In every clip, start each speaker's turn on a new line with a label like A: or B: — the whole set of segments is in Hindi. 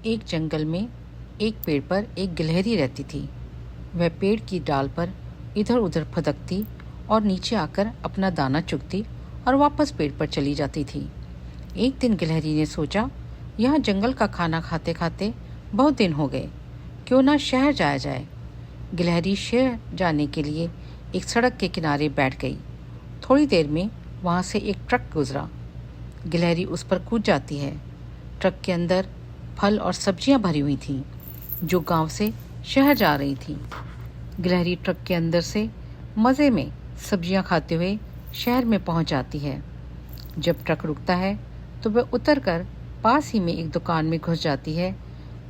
A: एक जंगल में एक पेड़ पर एक गिलहरी रहती थी। वह पेड़ की डाल पर इधर उधर फदकती और नीचे आकर अपना दाना चुगती और वापस पेड़ पर चली जाती थी। एक दिन गिलहरी ने सोचा, यहाँ जंगल का खाना खाते खाते बहुत दिन हो गए, क्यों ना शहर जाया जाए। गिलहरी शहर जाने के लिए एक सड़क के किनारे बैठ गई। थोड़ी देर में वहाँ से एक ट्रक गुजरा। गिलहरी उस पर कूद जाती है। ट्रक के अंदर फल और सब्जियां भरी हुई थीं, जो गांव से शहर जा रही थीं। गिलहरी ट्रक के अंदर से मज़े में सब्जियां खाते हुए शहर में पहुंच जाती है। जब ट्रक रुकता है तो वह उतरकर पास ही में एक दुकान में घुस जाती है।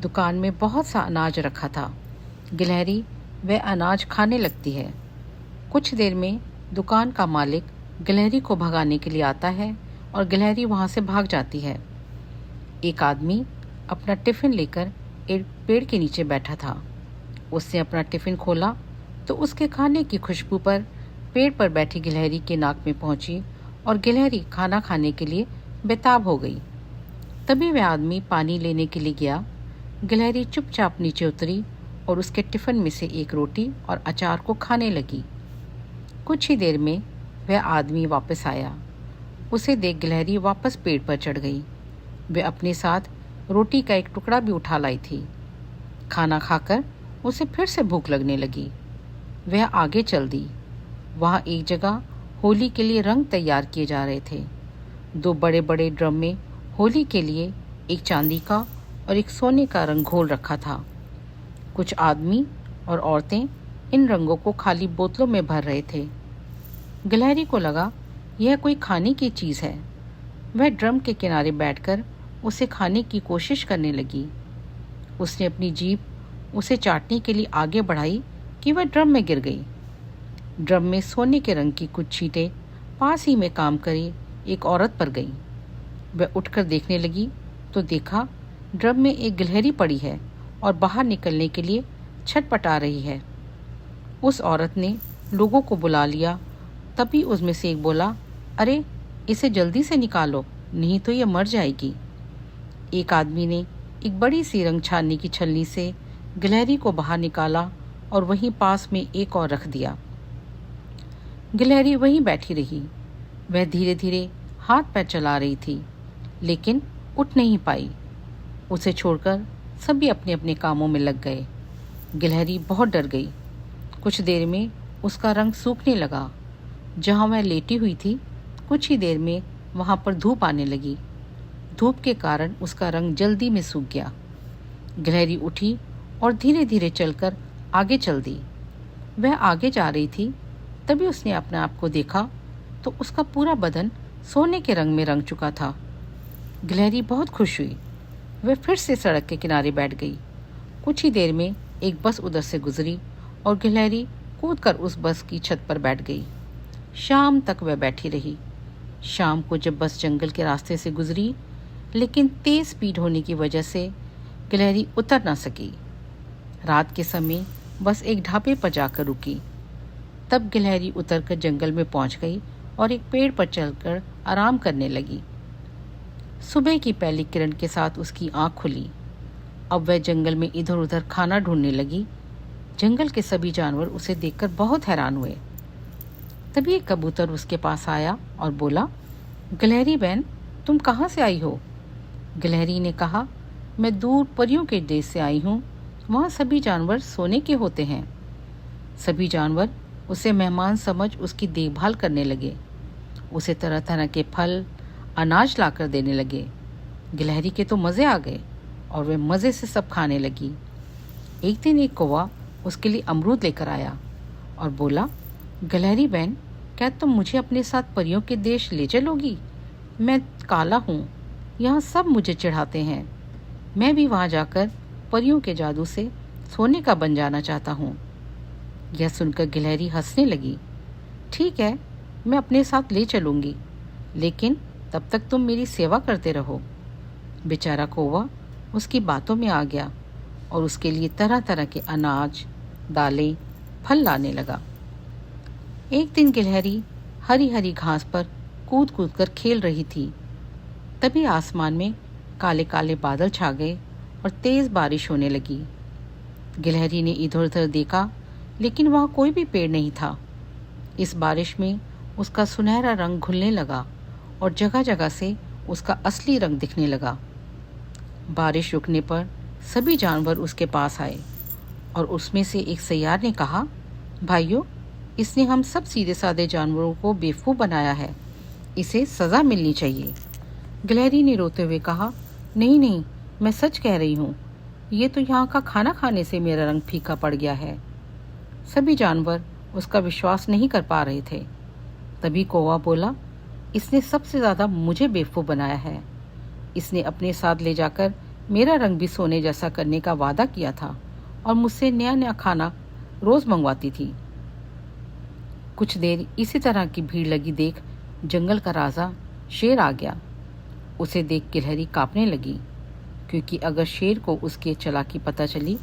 A: दुकान में बहुत सा अनाज रखा था। गिलहरी वह अनाज खाने लगती है। कुछ देर में दुकान का मालिक गिलहरी को भगाने के लिए आता है और गिलहरी वहां से भाग जाती है। एक आदमी अपना टिफ़िन लेकर एक पेड़ के नीचे बैठा था। उसने अपना टिफ़िन खोला तो उसके खाने की खुशबू पर पेड़ पर बैठी गिलहरी के नाक में पहुंची और गिलहरी खाना खाने के लिए बेताब हो गई। तभी वह आदमी पानी लेने के लिए गया। गिलहरी चुपचाप नीचे उतरी और उसके टिफ़िन में से एक रोटी और अचार को खाने लगी। कुछ ही देर में वह आदमी वापस आया। उसे देख गिलहरी वापस पेड़ पर चढ़ गई। वह अपने साथ रोटी का एक टुकड़ा भी उठा लाई थी। खाना खाकर उसे फिर से भूख लगने लगी। वह आगे चल दी। वहाँ एक जगह होली के लिए रंग तैयार किए जा रहे थे। 2 बड़े बड़े ड्रम में होली के लिए एक चांदी का और एक सोने का रंग घोल रखा था। कुछ आदमी और औरतें इन रंगों को खाली बोतलों में भर रहे थे। गिलहरी को लगा यह कोई खाने की चीज़ है। वह ड्रम के किनारे बैठकर उसे खाने की कोशिश करने लगी। उसने अपनी जीभ उसे चाटने के लिए आगे बढ़ाई कि वह ड्रम में गिर गई। ड्रम में सोने के रंग की कुछ छींटें पास ही में काम करी एक औरत पर गईं। वह उठकर देखने लगी तो देखा ड्रम में एक गिलहरी पड़ी है और बाहर निकलने के लिए छटपटा रही है। उस औरत ने लोगों को बुला लिया। तभी उसमें से एक बोला, अरे इसे जल्दी से निकालो, नहीं तो ये मर जाएगी। एक आदमी ने एक बड़ी सी रंग छानने की छलनी से गिलहरी को बाहर निकाला और वहीं पास में एक और रख दिया। गिलहरी वहीं बैठी रही। वह धीरे धीरे हाथ पैर चला रही थी, लेकिन उठ नहीं पाई। उसे छोड़कर सभी अपने अपने कामों में लग गए। गिलहरी बहुत डर गई। कुछ देर में उसका रंग सूखने लगा। जहाँ वह लेटी हुई थी, कुछ ही देर में वहाँ पर धूप आने लगी। धूप के कारण उसका रंग जल्दी में सूख गया। गिलहरी उठी और धीरे धीरे चलकर आगे चल दी। वह आगे जा रही थी, तभी उसने अपने आप को देखा तो उसका पूरा बदन सोने के रंग में रंग चुका था। गिलहरी बहुत खुश हुई। वह फिर से सड़क के किनारे बैठ गई। कुछ ही देर में एक बस उधर से गुजरी और गिलहरी कूदकर उस बस की छत पर बैठ गई। शाम तक वह बैठी रही। शाम को जब बस जंगल के रास्ते से गुजरी, लेकिन तेज स्पीड होने की वजह से गिलहरी उतर ना सकी। रात के समय बस एक ढाबे पर जाकर रुकी। तब गिलहरी उतरकर जंगल में पहुंच गई और एक पेड़ पर चलकर आराम करने लगी। सुबह की पहली किरण के साथ उसकी आंख खुली। अब वह जंगल में इधर उधर खाना ढूंढने लगी। जंगल के सभी जानवर उसे देखकर बहुत हैरान हुए। तभी एक कबूतर उसके पास आया और बोला, गिलहरी बहन, तुम कहाँ से आई हो? गिलहरी ने कहा, मैं दूर परियों के देश से आई हूँ। वहाँ सभी जानवर सोने के होते हैं। सभी जानवर उसे मेहमान समझ उसकी देखभाल करने लगे। उसे तरह तरह के फल, अनाज लाकर देने लगे। गिलहरी के तो मज़े आ गए और वह मज़े से सब खाने लगी। एक दिन एक कौवा उसके लिए अमरूद लेकर आया और बोला, गिलहरी बहन, क्या तुम मुझे अपने साथ परियों के देश ले चलोगी? मैं काला हूँ, यहाँ सब मुझे चिढ़ाते हैं। मैं भी वहाँ जाकर परियों के जादू से सोने का बन जाना चाहता हूँ। यह सुनकर गिलहरी हंसने लगी। ठीक है, मैं अपने साथ ले चलूँगी, लेकिन तब तक तुम मेरी सेवा करते रहो। बेचारा कौवा उसकी बातों में आ गया और उसके लिए तरह तरह के अनाज, दालें, फल लाने लगा। एक दिन गिलहरी हरी हरी घास पर कूद कूद कर खेल रही थी। तभी आसमान में काले काले बादल छा गए और तेज़ बारिश होने लगी। गिलहरी ने इधर उधर देखा, लेकिन वहाँ कोई भी पेड़ नहीं था। इस बारिश में उसका सुनहरा रंग घुलने लगा और जगह जगह से उसका असली रंग दिखने लगा। बारिश रुकने पर सभी जानवर उसके पास आए और उसमें से एक सैयार ने कहा, भाइयों, इसने हम सब सीधे साधे जानवरों को बेवकूफ़ बनाया है, इसे सज़ा मिलनी चाहिए। गिलहरी ने रोते हुए कहा, नहीं नहीं, मैं सच कह रही हूँ, ये तो यहाँ का खाना खाने से मेरा रंग फीका पड़ गया है। सभी जानवर उसका विश्वास नहीं कर पा रहे थे। तभी कौवा बोला, इसने सबसे ज़्यादा मुझे बेवकूफ़ बनाया है। इसने अपने साथ ले जाकर मेरा रंग भी सोने जैसा करने का वादा किया था और मुझसे नया नया खाना रोज़ मंगवाती थी। कुछ देर इसी तरह की भीड़ लगी देख जंगल का राजा शेर आ गया। उसे देख गिलहरी कांपने लगी, क्योंकि अगर शेर को उसकी चालाकी पता चली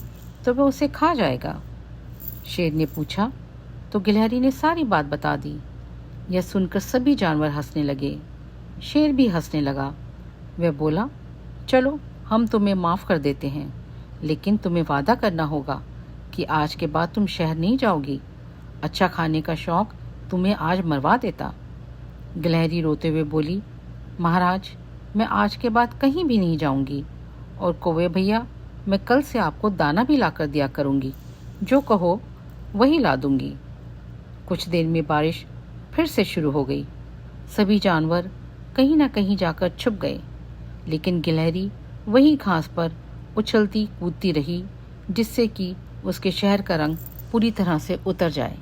A: तो वह उसे खा जाएगा। शेर ने पूछा तो गिलहरी ने सारी बात बता दी। यह सुनकर सभी जानवर हंसने लगे। शेर भी हंसने लगा। वह बोला, चलो हम तुम्हें माफ़ कर देते हैं, लेकिन तुम्हें वादा करना होगा कि आज के बाद तुम शहर नहीं जाओगी। अच्छा खाने का शौक तुम्हें आज मरवा देता। गिलहरी रोते हुए बोली, महाराज, मैं आज के बाद कहीं भी नहीं जाऊंगी, और कौवे भैया, मैं कल से आपको दाना भी लाकर दिया करूंगी, जो कहो वही ला दूंगी। कुछ देर में बारिश फिर से शुरू हो गई। सभी जानवर कहीं ना कहीं जाकर छुप गए, लेकिन गिलहरी वही घास पर उछलती कूदती रही, जिससे कि उसके शहर का रंग पूरी तरह से उतर जाए।